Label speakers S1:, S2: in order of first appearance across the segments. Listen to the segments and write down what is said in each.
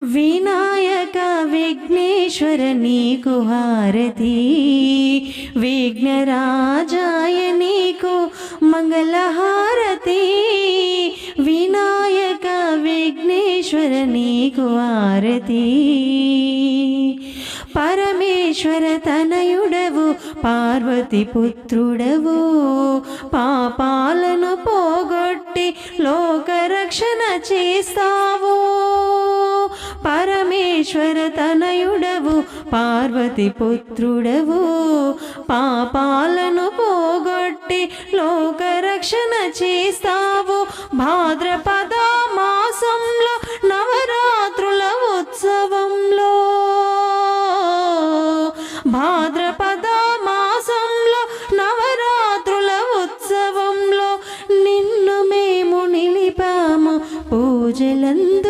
S1: వినాయక విఘ్నేశ్వర నీకు హారతి, విఘ్నరాజాయ నీకు మంగళహారతి. వినాయక విఘ్నేశ్వర నీకు హారతి. పరమేశ్వర తనయుడవు పార్వతి పుత్రుడవు, పాపాలను పోగొట్టి లోకరక్షణ చేస్తావు. పరమేశ్వర తనయుడవు పార్వతి పుత్రుడవు, పాపాలను పోగొట్టి లోకరక్షణ చేస్తావు. భాద్రపద మాసంలో నవరాత్రుల ఉత్సవంలో, భాద్రపద మాసంలో నవరాత్రుల ఉత్సవంలో నిన్ను మేము నిలిపాము, పూజలందుకోవయ్యా.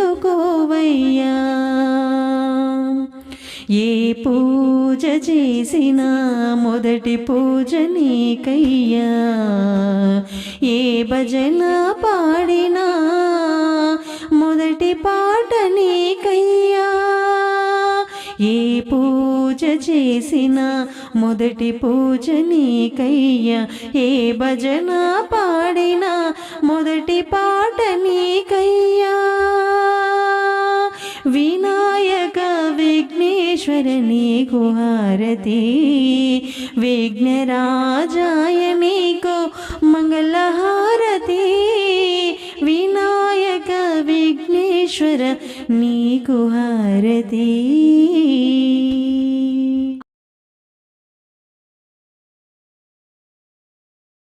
S1: ఏ పూజ చేసినా మొదటి పూజ నీకయ్యా, ఏ భజన పాడినా మొదటి పాట నీకయ్యా. ఏ పూజ చేసినా మొదటి పూజ నీకయ్యా, ఏ భజన పాడినా మొదటి పాట నీకయ్యా. వినాయక విఘ్నేశ్వర నీకు హారతి, విఘ్నరాజాయ నీకు మంగళహారతి. వినాయక విఘ్నేశ్వర నీకు హారతి.